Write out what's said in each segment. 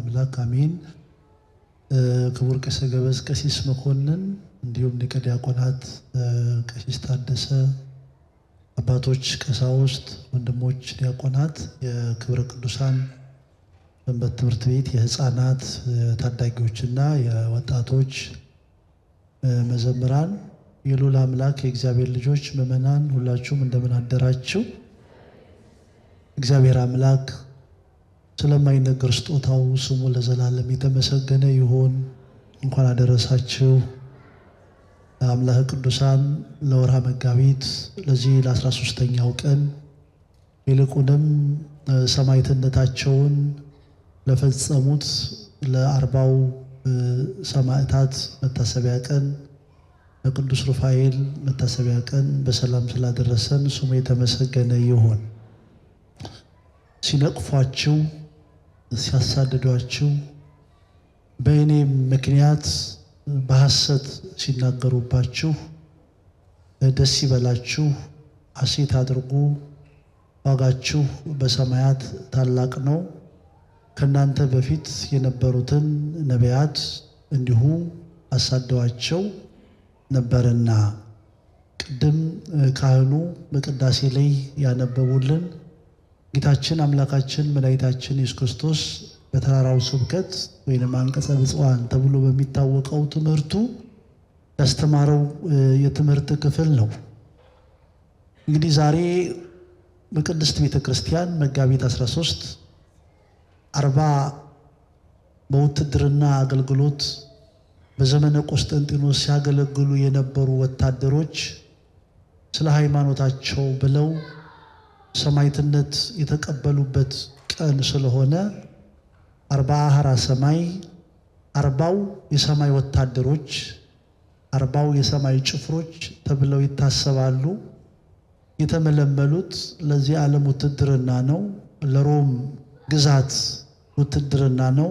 አምላክ አሜን። ክቡር ቄሰ ገበዝ ቀሲስ መኮንን እንዲሁም ሊቀ ዲያቆናት ቀሲስ ታደሰ፣ አባቶች ቀሳውስት፣ ወንድሞች ዲያቆናት፣ የክብረ ቅዱሳን ሰንበት ትምህርት ቤት የህፃናት ታዳጊዎችና የወጣቶች መዘምራን፣ የልዑል አምላክ የእግዚአብሔር ልጆች ምእመናን ሁላችሁም እንደምን አደራችሁ? እግዚአብሔር አምላክ ስለማይነገር ስጦታው ስሙ ለዘላለም የተመሰገነ ይሁን። እንኳን አደረሳችሁ። አምላክ ቅዱሳን ለወርሃ መጋቢት ለዚህ ለ13ኛው ቀን ይልቁንም ሰማዕትነታቸውን ለፈጸሙት ለ40 ሰማዕታት መታሰቢያ ቀን ለቅዱስ ሩፋኤል መታሰቢያ ቀን በሰላም ስላደረሰን ስሙ የተመሰገነ ይሁን። ሲነቅፏችሁ ሲያሳድዷችሁ በእኔ ምክንያት በሐሰት ሲናገሩባችሁ ደስ ይበላችሁ፣ ሐሴት አድርጉ፣ ዋጋችሁ በሰማያት ታላቅ ነው። ከናንተ በፊት የነበሩትን ነቢያት እንዲሁ አሳደዋቸው ነበርና። ቅድም ካህኑ በቅዳሴ ላይ ያነበቡልን ጌታችን አምላካችን መድኃኒታችን ኢየሱስ ክርስቶስ በተራራው ስብከት ወይንም አንቀጸ ብፁዓን ተብሎ በሚታወቀው ትምህርቱ ያስተማረው የትምህርት ክፍል ነው። እንግዲህ ዛሬ በቅድስት ቤተ ክርስቲያን መጋቢት 13 40 በውትድርና አገልግሎት በዘመነ ቆስጠንጢኖስ ሲያገለግሉ የነበሩ ወታደሮች ስለ ሃይማኖታቸው ብለው ሰማዕትነት የተቀበሉበት ቀን ስለሆነ 40 ሐራ ሰማይ 40 የሰማይ ወታደሮች 40 የሰማይ ጭፍሮች ተብለው ይታሰባሉ። የተመለመሉት ለዚህ ዓለም ውትድርና ነው፣ ለሮም ግዛት ውትድርና ነው።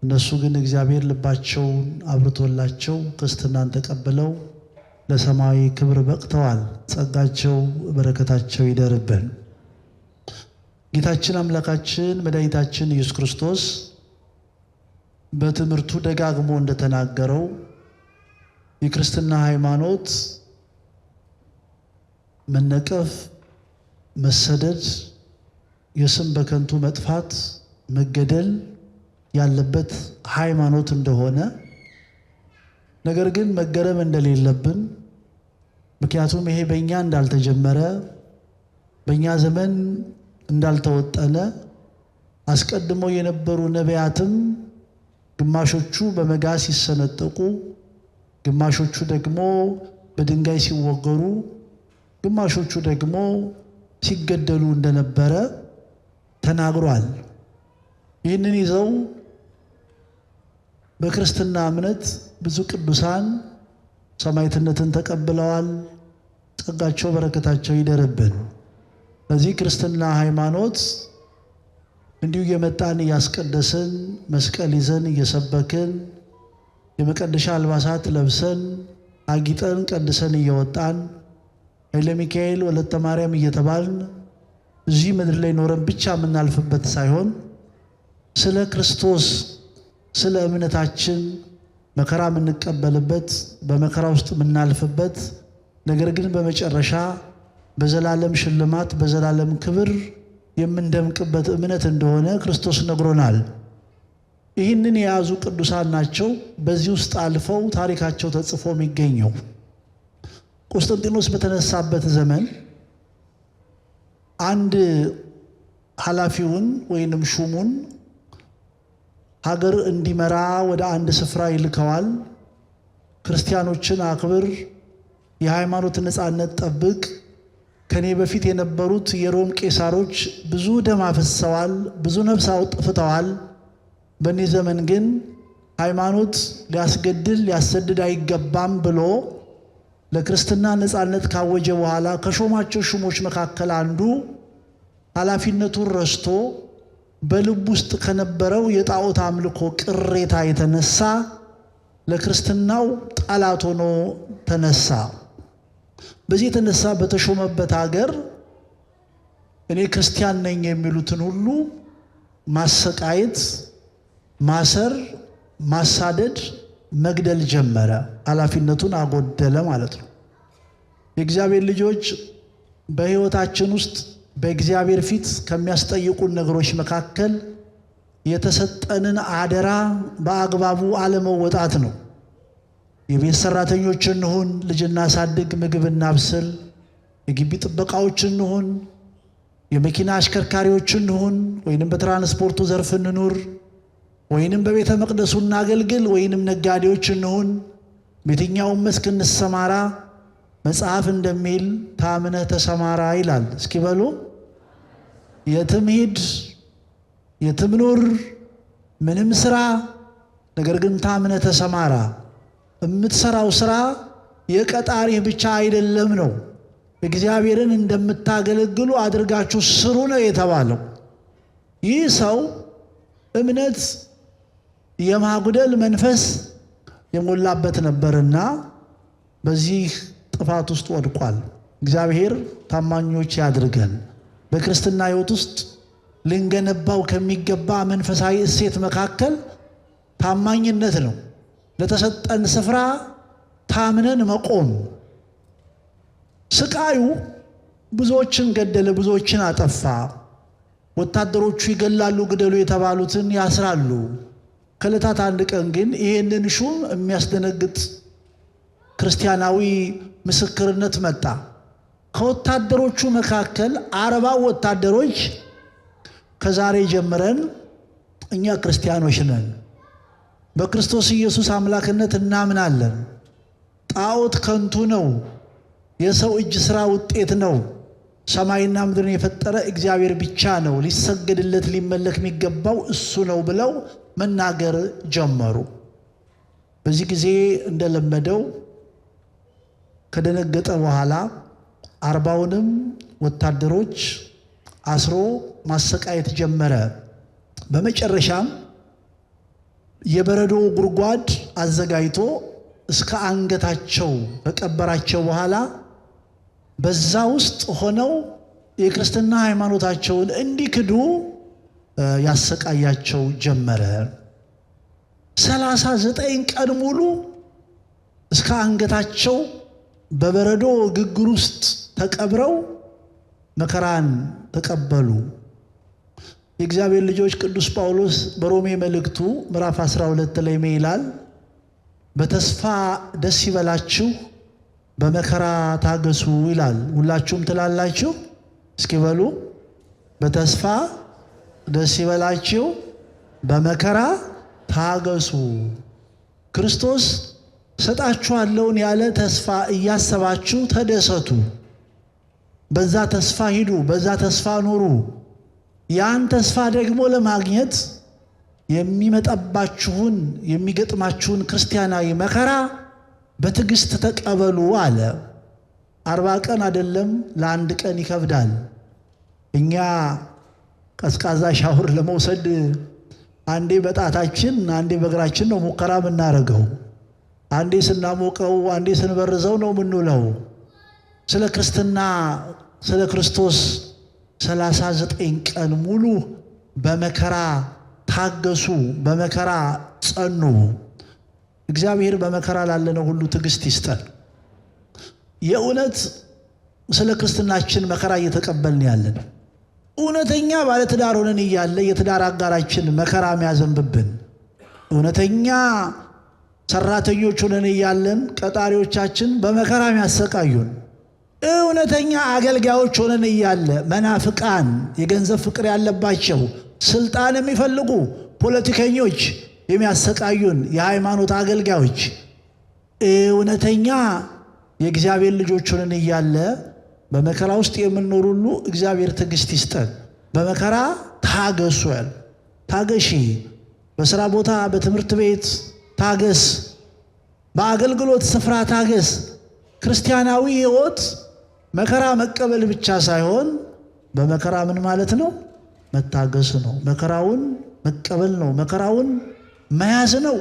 እነሱ ግን እግዚአብሔር ልባቸውን አብርቶላቸው ክርስትናን ተቀብለው ለሰማያዊ ክብር በቅተዋል። ጸጋቸው በረከታቸው ይደርብን። ጌታችን አምላካችን መድኃኒታችን ኢየሱስ ክርስቶስ በትምህርቱ ደጋግሞ እንደተናገረው የክርስትና ሃይማኖት መነቀፍ፣ መሰደድ፣ የስም በከንቱ መጥፋት፣ መገደል ያለበት ሃይማኖት እንደሆነ ነገር ግን መገረም እንደሌለብን፣ ምክንያቱም ይሄ በእኛ እንዳልተጀመረ በእኛ ዘመን እንዳልተወጠነ አስቀድሞ የነበሩ ነቢያትም ግማሾቹ በመጋዝ ሲሰነጠቁ፣ ግማሾቹ ደግሞ በድንጋይ ሲወገሩ፣ ግማሾቹ ደግሞ ሲገደሉ እንደነበረ ተናግሯል። ይህንን ይዘው በክርስትና እምነት ብዙ ቅዱሳን ሰማዕትነትን ተቀብለዋል። ጸጋቸው በረከታቸው ይደርብን። በዚህ ክርስትና ሃይማኖት እንዲሁ የመጣን እያስቀደስን መስቀል ይዘን እየሰበክን የመቀደሻ አልባሳት ለብሰን አጊጠን ቀድሰን እየወጣን ኃይለ ሚካኤል ወለተ ማርያም እየተባልን እዚህ ምድር ላይ ኖረን ብቻ የምናልፍበት ሳይሆን ስለ ክርስቶስ ስለ እምነታችን መከራ የምንቀበልበት በመከራ ውስጥ የምናልፍበት ነገር ግን በመጨረሻ በዘላለም ሽልማት በዘላለም ክብር የምንደምቅበት እምነት እንደሆነ ክርስቶስ ነግሮናል። ይህንን የያዙ ቅዱሳን ናቸው በዚህ ውስጥ አልፈው ታሪካቸው ተጽፎ የሚገኘው። ቆስጠንጢኖስ በተነሳበት ዘመን አንድ ኃላፊውን ወይንም ሹሙን ሀገር እንዲመራ ወደ አንድ ስፍራ ይልከዋል። ክርስቲያኖችን አክብር፣ የሃይማኖት ነፃነት ጠብቅ። ከኔ በፊት የነበሩት የሮም ቄሳሮች ብዙ ደም አፍሰዋል፣ ብዙ ነፍስ አጥፍተዋል። በእኔ ዘመን ግን ሃይማኖት ሊያስገድል ሊያሰድድ አይገባም ብሎ ለክርስትና ነፃነት ካወጀ በኋላ ከሾማቸው ሹሞች መካከል አንዱ ኃላፊነቱን ረስቶ በልብ ውስጥ ከነበረው የጣዖት አምልኮ ቅሬታ የተነሳ ለክርስትናው ጠላት ሆኖ ተነሳ። በዚህ የተነሳ በተሾመበት ሀገር እኔ ክርስቲያን ነኝ የሚሉትን ሁሉ ማሰቃየት፣ ማሰር፣ ማሳደድ፣ መግደል ጀመረ። ኃላፊነቱን አጎደለ ማለት ነው። የእግዚአብሔር ልጆች በሕይወታችን ውስጥ በእግዚአብሔር ፊት ከሚያስጠይቁን ነገሮች መካከል የተሰጠንን አደራ በአግባቡ አለመወጣት ነው። የቤት ሰራተኞች እንሁን፣ ልጅ እናሳድግ፣ ምግብ እናብስል፣ የግቢ ጥበቃዎች እንሁን፣ የመኪና አሽከርካሪዎች እንሁን፣ ወይንም በትራንስፖርቱ ዘርፍ እንኑር፣ ወይንም በቤተ መቅደሱ እናገልግል፣ ወይንም ነጋዴዎች እንሁን፣ በየትኛውም መስክ እንሰማራ፣ መጽሐፍ እንደሚል ታምነህ ተሰማራ ይላል። እስኪ በሉ የትም ሂድ፣ የትም ኑር፣ ምንም ስራ፣ ነገር ግን ታምነህ ተሰማራ። የምትሰራው ስራ የቀጣሪህ ብቻ አይደለም ነው። እግዚአብሔርን እንደምታገለግሉ አድርጋችሁ ስሩ ነው የተባለው። ይህ ሰው እምነት የማጉደል መንፈስ የሞላበት ነበርና በዚህ ጥፋት ውስጥ ወድቋል። እግዚአብሔር ታማኞች ያድርገን። በክርስትና ሕይወት ውስጥ ልንገነባው ከሚገባ መንፈሳዊ እሴት መካከል ታማኝነት ነው። ለተሰጠን ስፍራ ታምነን መቆም። ስቃዩ ብዙዎችን ገደለ፣ ብዙዎችን አጠፋ። ወታደሮቹ ይገላሉ፣ ግደሉ የተባሉትን ያስራሉ። ከዕለታት አንድ ቀን ግን ይህንን ሹም የሚያስደነግጥ ክርስቲያናዊ ምስክርነት መጣ። ከወታደሮቹ መካከል 40 ወታደሮች ከዛሬ ጀምረን እኛ ክርስቲያኖች ነን፣ በክርስቶስ ኢየሱስ አምላክነት እናምናለን፣ ጣዖት ከንቱ ነው፣ የሰው እጅ ሥራ ውጤት ነው፣ ሰማይና ምድርን የፈጠረ እግዚአብሔር ብቻ ነው፣ ሊሰገድለት ሊመለክ የሚገባው እሱ ነው ብለው መናገር ጀመሩ። በዚህ ጊዜ እንደለመደው ከደነገጠ በኋላ 40ውንም ወታደሮች አስሮ ማሰቃየት ጀመረ። በመጨረሻም የበረዶ ጉድጓድ አዘጋጅቶ እስከ አንገታቸው ከቀበራቸው በኋላ በዛ ውስጥ ሆነው የክርስትና ሃይማኖታቸውን እንዲክዱ ያሰቃያቸው ጀመረ። 39 ቀን ሙሉ እስከ አንገታቸው በበረዶ ግግር ውስጥ ተቀብረው መከራን ተቀበሉ። የእግዚአብሔር ልጆች ቅዱስ ጳውሎስ በሮሜ መልእክቱ ምዕራፍ 12 ላይ ይላል፣ በተስፋ ደስ ይበላችሁ፣ በመከራ ታገሱ ይላል። ሁላችሁም ትላላችሁ? እስኪ በሉ በተስፋ ደስ ይበላችሁ፣ በመከራ ታገሱ። ክርስቶስ ሰጣችኋለሁን ያለ ተስፋ እያሰባችሁ ተደሰቱ። በዛ ተስፋ ሂዱ፣ በዛ ተስፋ ኑሩ። ያን ተስፋ ደግሞ ለማግኘት የሚመጣባችሁን የሚገጥማችሁን ክርስቲያናዊ መከራ በትዕግስት ተቀበሉ አለ። 40 ቀን አይደለም ለአንድ ቀን ይከብዳል። እኛ ቀዝቃዛ ሻወር ለመውሰድ አንዴ በጣታችን አንዴ በእግራችን ነው ሙከራ የምናደርገው። አንዴ ስናሞቀው አንዴ ስንበርዘው ነው የምንውለው። ስለ ክርስትና ስለ ክርስቶስ 39 ቀን ሙሉ በመከራ ታገሱ፣ በመከራ ጸኑ። እግዚአብሔር በመከራ ላለነው ሁሉ ትዕግስት ይስጠን። የእውነት ስለ ክርስትናችን መከራ እየተቀበልን ያለን እውነተኛ ባለትዳር ሆነን እያለ የትዳር አጋራችን መከራ የሚያዘንብብን፣ እውነተኛ ሰራተኞች ሆነን እያለን ቀጣሪዎቻችን በመከራ የሚያሰቃዩን፣ እውነተኛ አገልጋዮች ሆነን እያለ መናፍቃን የገንዘብ ፍቅር ያለባቸው ስልጣን የሚፈልጉ ፖለቲከኞች የሚያሰቃዩን የሃይማኖት አገልጋዮች፣ እውነተኛ የእግዚአብሔር ልጆች ሆነን እያለ በመከራ ውስጥ የምንኖር ሁሉ እግዚአብሔር ትዕግስት ይስጠን። በመከራ ታገሱ ያለ ታገሺ። በስራ ቦታ፣ በትምህርት ቤት ታገስ፣ በአገልግሎት ስፍራ ታገስ። ክርስቲያናዊ ሕይወት መከራ መቀበል ብቻ ሳይሆን በመከራ ምን ማለት ነው? መታገስ ነው። መከራውን መቀበል ነው። መከራውን መያዝ ነው።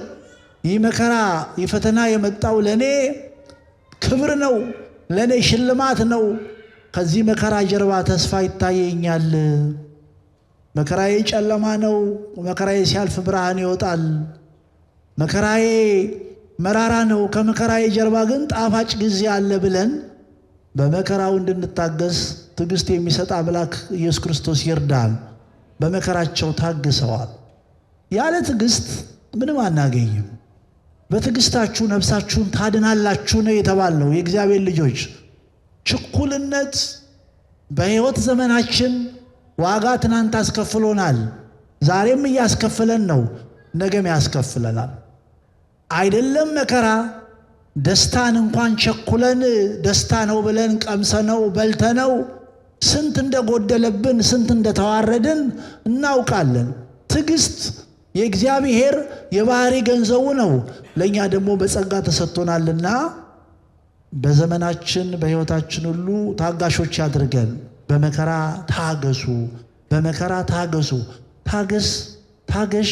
ይህ መከራ ይህ ፈተና የመጣው ለኔ ክብር ነው፣ ለኔ ሽልማት ነው። ከዚህ መከራ ጀርባ ተስፋ ይታየኛል። መከራዬ ጨለማ ነው፣ መከራዬ ሲያልፍ ብርሃን ይወጣል። መከራዬ መራራ ነው፣ ከመከራዬ ጀርባ ግን ጣፋጭ ጊዜ አለ ብለን በመከራው እንድንታገስ ትዕግስት የሚሰጥ አምላክ ኢየሱስ ክርስቶስ ይርዳን። በመከራቸው ታግሰዋል። ያለ ትዕግስት ምንም አናገኝም። በትዕግስታችሁ ነፍሳችሁን ታድናላችሁ ነው የተባለው። የእግዚአብሔር ልጆች ችኩልነት በሕይወት ዘመናችን ዋጋ ትናንት አስከፍሎናል፣ ዛሬም እያስከፍለን ነው፣ ነገም ያስከፍለናል። አይደለም መከራ ደስታን እንኳን ቸኩለን ደስታ ነው ብለን ቀምሰነው በልተነው ስንት እንደጎደለብን ስንት እንደተዋረድን እናውቃለን። ትዕግስት የእግዚአብሔር የባህሪ ገንዘቡ ነው፣ ለእኛ ደግሞ በጸጋ ተሰጥቶናልና በዘመናችን በሕይወታችን ሁሉ ታጋሾች ያድርገን። በመከራ ታገሱ፣ በመከራ ታገሱ። ታገሽ።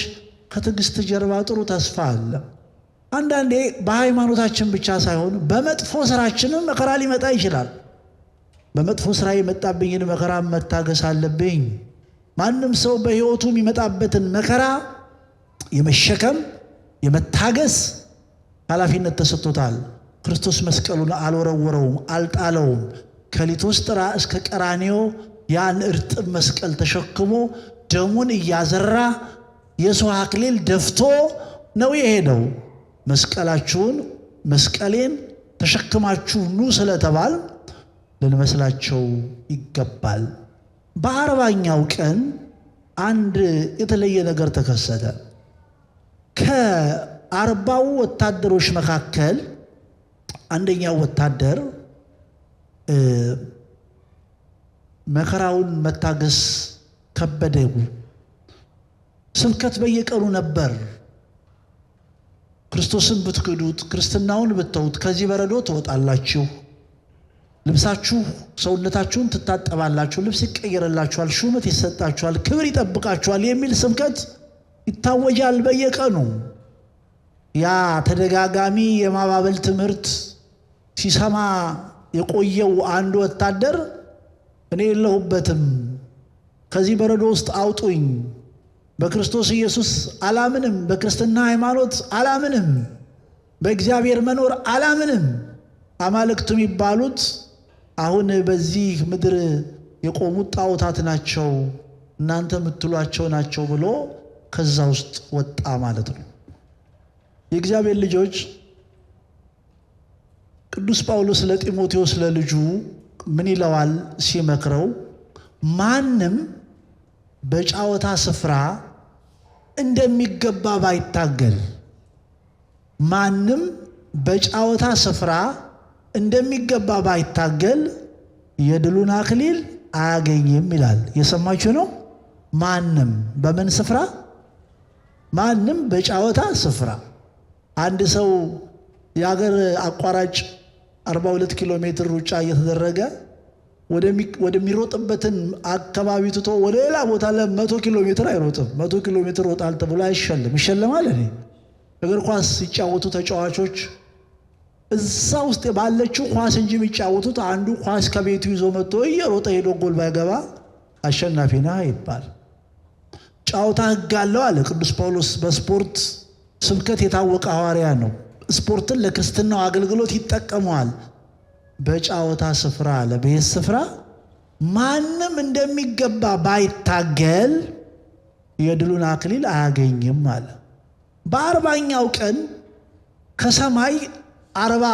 ከትዕግስት ጀርባ ጥሩ ተስፋ አለ። አንዳንዴ በሃይማኖታችን ብቻ ሳይሆን በመጥፎ ስራችንም መከራ ሊመጣ ይችላል። በመጥፎ ስራ የመጣብኝን መከራ መታገስ አለብኝ። ማንም ሰው በሕይወቱ የሚመጣበትን መከራ የመሸከም የመታገስ ኃላፊነት ተሰጥቶታል። ክርስቶስ መስቀሉን አልወረወረውም፣ አልጣለውም። ከሊቶስጥራ እስከ ቀራንዮ ያን እርጥብ መስቀል ተሸክሞ ደሙን እያዘራ የሰው አክሊል ደፍቶ ነው የሄደው። መስቀሌን ተሸክማችሁ ኑ ስለተባል ልንመስላቸው ይገባል። በ40ኛው ቀን አንድ የተለየ ነገር ተከሰተ። ከ40 ወታደሮች መካከል አንደኛው ወታደር መከራውን መታገስ ከበደው። ስብከት በየቀኑ ነበር። ክርስቶስን ብትክዱት፣ ክርስትናውን ብትተውት ከዚህ በረዶ ትወጣላችሁ፣ ልብሳችሁ ሰውነታችሁን ትታጠባላችሁ፣ ልብስ ይቀየርላችኋል፣ ሹመት ይሰጣችኋል፣ ክብር ይጠብቃችኋል የሚል ስብከት ይታወጃል በየቀኑ። ያ ተደጋጋሚ የማባበል ትምህርት ሲሰማ የቆየው አንድ ወታደር እኔ የለሁበትም፣ ከዚህ በረዶ ውስጥ አውጡኝ፣ በክርስቶስ ኢየሱስ አላምንም፣ በክርስትና ሃይማኖት አላምንም፣ በእግዚአብሔር መኖር አላምንም፣ አማልክት የሚባሉት አሁን በዚህ ምድር የቆሙት ጣዖታት ናቸው፣ እናንተ የምትሏቸው ናቸው ብሎ ከዛ ውስጥ ወጣ ማለት ነው። የእግዚአብሔር ልጆች ቅዱስ ጳውሎስ ለጢሞቴዎስ ለልጁ ምን ይለዋል ሲመክረው? ማንም በጫወታ ስፍራ እንደሚገባ ባይታገል፣ ማንም በጫወታ ስፍራ እንደሚገባ ባይታገል የድሉን አክሊል አያገኝም ይላል። የሰማችሁ ነው። ማንም በምን ስፍራ? ማንም በጫወታ ስፍራ። አንድ ሰው የሀገር አቋራጭ 42 ኪሎ ሜትር ሩጫ እየተደረገ ወደሚሮጥበትን አካባቢ ትቶ ወደ ሌላ ቦታ ለ100 ኪሎ ሜትር አይሮጥም። 100 ኪሎ ሜትር ሮጣል ተብሎ አይሸለም። ይሸለማል። እግር ኳስ ሲጫወቱ ተጫዋቾች እዛ ውስጥ ባለችው ኳስ እንጂ የሚጫወቱት አንዱ ኳስ ከቤቱ ይዞ መጥቶ እየሮጠ ሄዶ ጎል ባይገባ አሸናፊ ነህ ይባል። ጫወታ ሕግ አለው አለ ቅዱስ ጳውሎስ። በስፖርት ስብከት የታወቀ ሐዋርያ ነው። ስፖርትን ለክርስትናው አገልግሎት ይጠቀመዋል። በጫወታ ስፍራ አለ፣ በየት ስፍራ? ማንም እንደሚገባ ባይታገል የድሉን አክሊል አያገኝም አለ። በ40ኛው ቀን ከሰማይ 40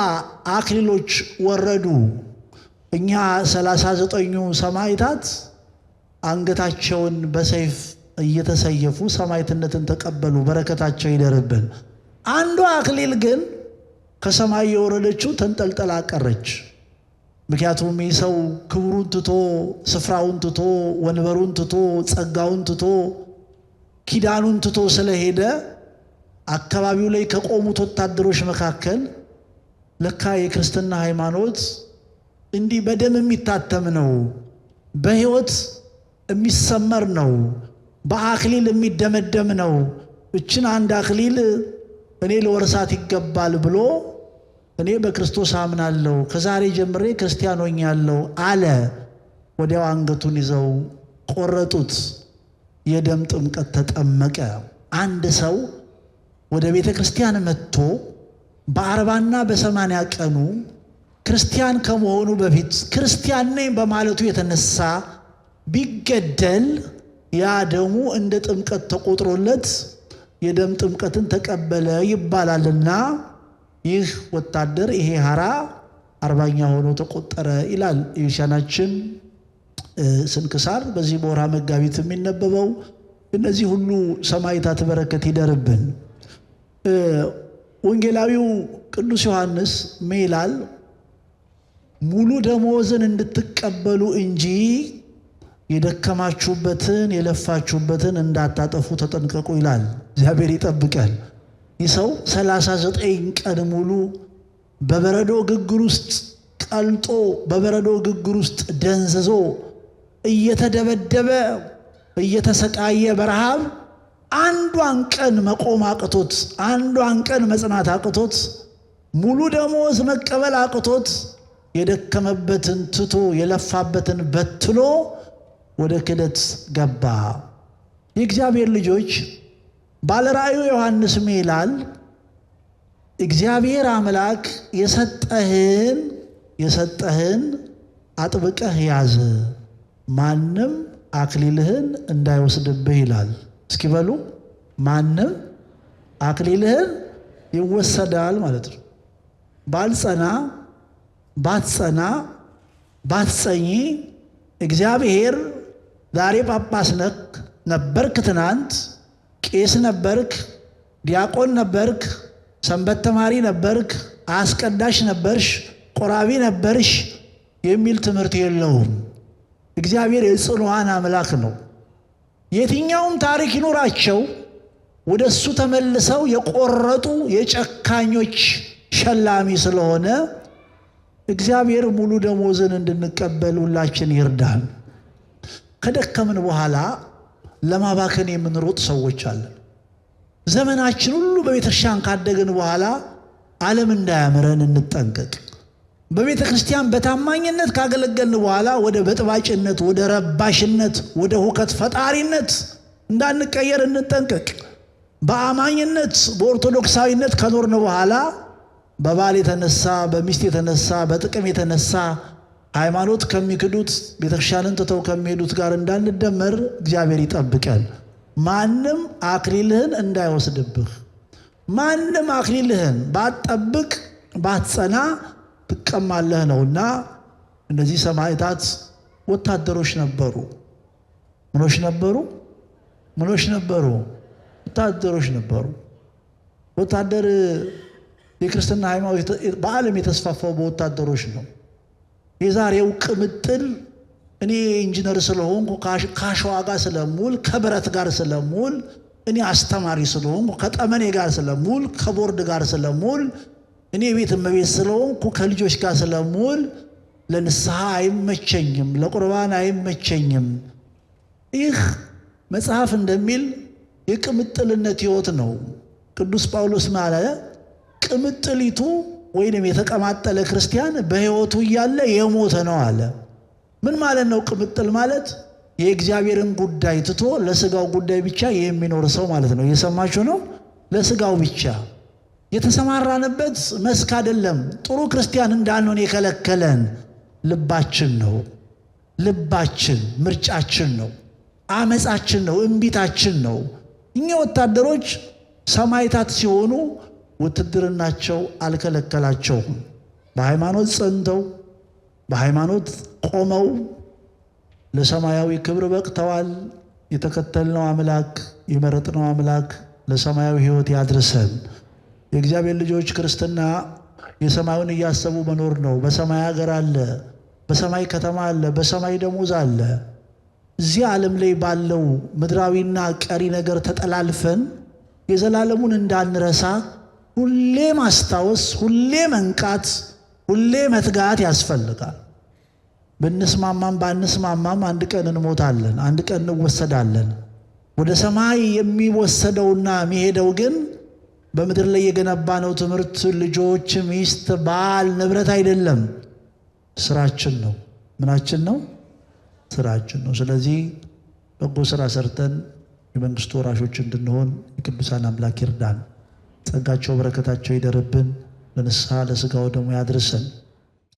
አክሊሎች ወረዱ። እኛ 39ኙ ሰማዕታት አንገታቸውን በሰይፍ እየተሰየፉ ሰማዕትነትን ተቀበሉ። በረከታቸው ይደርብን። አንዱ አክሊል ግን ከሰማይ የወረደችው ተንጠልጠላ ቀረች። ምክንያቱም ይህ ሰው ክብሩን ትቶ፣ ስፍራውን ትቶ፣ ወንበሩን ትቶ፣ ጸጋውን ትቶ፣ ኪዳኑን ትቶ ስለሄደ አካባቢው ላይ ከቆሙት ወታደሮች መካከል ለካ የክርስትና ሃይማኖት እንዲህ በደም የሚታተም ነው፣ በሕይወት የሚሰመር ነው፣ በአክሊል የሚደመደም ነው። እችን አንድ አክሊል እኔ ለወርሳት ይገባል ብሎ እኔ በክርስቶስ አምናለሁ፣ ከዛሬ ጀምሬ ክርስቲያን ሆኛለሁ አለ። ወዲያው አንገቱን ይዘው ቆረጡት። የደም ጥምቀት ተጠመቀ። አንድ ሰው ወደ ቤተ ክርስቲያን መጥቶ በ40ና በ80 ቀኑ ክርስቲያን ከመሆኑ በፊት ክርስቲያን ነኝ በማለቱ የተነሳ ቢገደል ያ ደሙ እንደ ጥምቀት ተቆጥሮለት የደም ጥምቀትን ተቀበለ ይባላልና ይህ ወታደር ይሄ ሐራ 40ኛ ሆኖ ተቆጠረ ይላል የሻናችን ስንክሳር። በዚህ በወርሃ መጋቢት የሚነበበው እነዚህ ሁሉ ሰማዕታት በረከት ይደርብን። ወንጌላዊው ቅዱስ ዮሐንስ ምን ይላል? ሙሉ ደሞዝን እንድትቀበሉ እንጂ የደከማችሁበትን የለፋችሁበትን እንዳታጠፉ ተጠንቀቁ ይላል። እግዚአብሔር ይጠብቃል። ይህ ሰው 39 ቀን ሙሉ በበረዶ ግግር ውስጥ ቀልጦ በበረዶ ግግር ውስጥ ደንዝዞ እየተደበደበ እየተሰቃየ በረሃብ አንዷን ቀን መቆም አቅቶት አንዷን ቀን መጽናት አቅቶት ሙሉ ደሞዝ መቀበል አቅቶት የደከመበትን ትቶ የለፋበትን በትሎ ወደ ክደት ገባ። የእግዚአብሔር ልጆች ባለራእዩ ዮሐንስ ይላል እግዚአብሔር አምላክ የሰጠህን አጥብቀህ ያዝ፣ ማንም አክሊልህን እንዳይወስድብህ ይላል። እስኪ በሉ ማንም አክሊልህን ይወሰዳል ማለት ነው። ባትጸና ባትጸኚ እግዚአብሔር ዛሬ ጳጳስ ነበርክ፣ ትናንት ቄስ ነበርክ፣ ዲያቆን ነበርክ፣ ሰንበት ተማሪ ነበርክ፣ አስቀዳሽ ነበርሽ፣ ቆራቢ ነበርሽ የሚል ትምህርት የለውም። እግዚአብሔር የጽኑዓን አምላክ ነው። የትኛውም ታሪክ ይኖራቸው ወደ እሱ ተመልሰው የቆረጡ የጨካኞች ሸላሚ ስለሆነ እግዚአብሔር ሙሉ ደሞዝን እንድንቀበል ሁላችን ይርዳን። ከደከምን በኋላ ለማባከን የምንሮጥ ሰዎች አለን። ዘመናችን ሁሉ በቤተክርስቲያን ካደግን በኋላ ዓለም እንዳያምረን እንጠንቀቅ። በቤተ ክርስቲያን በታማኝነት ካገለገልን በኋላ ወደ በጥባጭነት፣ ወደ ረባሽነት፣ ወደ ሁከት ፈጣሪነት እንዳንቀየር እንጠንቀቅ። በአማኝነት በኦርቶዶክሳዊነት ከኖርን በኋላ በባል የተነሳ በሚስት የተነሳ በጥቅም የተነሳ ሃይማኖት ከሚክዱት ቤተክርስቲያንን ትተው ከሚሄዱት ጋር እንዳንደመር እግዚአብሔር ይጠብቀን። ማንም አክሊልህን እንዳይወስድብህ። ማንም አክሊልህን ባትጠብቅ ባትጸና ትቀማለህ ነውና እነዚህ ሰማዕታት ወታደሮች ነበሩ። ምኖች ነበሩ? ወታደሮች ነበሩ። ወታደር የክርስትና ሃይማኖት በዓለም የተስፋፋው በወታደሮች ነው። የዛሬው ቅምጥል እኔ ኢንጂነር ስለሆንኩ ከአሸዋ ጋር ስለሙል ከብረት ጋር ስለሙል እኔ አስተማሪ ስለሆንኩ ከጠመኔ ጋር ስለሙል ከቦርድ ጋር ስለሙል እኔ ቤት እመቤት ስለሆንኩ ከልጆች ጋር ስለሙል ለንስሐ አይመቸኝም፣ ለቁርባን አይመቸኝም። ይህ መጽሐፍ እንደሚል የቅምጥልነት ሕይወት ነው። ቅዱስ ጳውሎስ ማለት ቅምጥሊቱ ወይንም የተቀማጠለ ክርስቲያን በሕይወቱ እያለ የሞተ ነው አለ። ምን ማለት ነው? ቅምጥል ማለት የእግዚአብሔርን ጉዳይ ትቶ ለስጋው ጉዳይ ብቻ የሚኖር ሰው ማለት ነው። እየሰማችሁ ነው? ለስጋው ብቻ የተሰማራንበት መስክ አይደለም። ጥሩ ክርስቲያን እንዳንሆን የከለከለን ልባችን ነው። ልባችን ምርጫችን ነው፣ አመፃችን ነው፣ እምቢታችን ነው። እኛ ወታደሮች ሰማዕታት ሲሆኑ ውትድርናቸው አልከለከላቸውም። በሃይማኖት ጸንተው በሃይማኖት ቆመው ለሰማያዊ ክብር በቅተዋል። የተከተልነው አምላክ የመረጥነው አምላክ ለሰማያዊ ሕይወት ያድርሰን። የእግዚአብሔር ልጆች ክርስትና የሰማዩን እያሰቡ መኖር ነው። በሰማይ ሀገር አለ፣ በሰማይ ከተማ አለ፣ በሰማይ ደሞዝ አለ። እዚህ ዓለም ላይ ባለው ምድራዊና ቀሪ ነገር ተጠላልፈን የዘላለሙን እንዳንረሳ ሁሌ ማስታወስ፣ ሁሌ መንቃት፣ ሁሌ መትጋት ያስፈልጋል። ብንስማማም ባንስማማም አንድ ቀን እንሞታለን፣ አንድ ቀን እንወሰዳለን። ወደ ሰማይ የሚወሰደውና የሚሄደው ግን በምድር ላይ የገነባነው ትምህርት፣ ልጆች፣ ሚስት፣ ባል፣ ንብረት አይደለም፣ ስራችን ነው። ምናችን ነው? ስራችን ነው። ስለዚህ በጎ ስራ ሰርተን የመንግስቱ ወራሾች እንድንሆን የቅዱሳን አምላክ ይርዳን። ጸጋቸው በረከታቸው ይደርብን። ለንስሐ ለሥጋው ደግሞ ያድርሰን።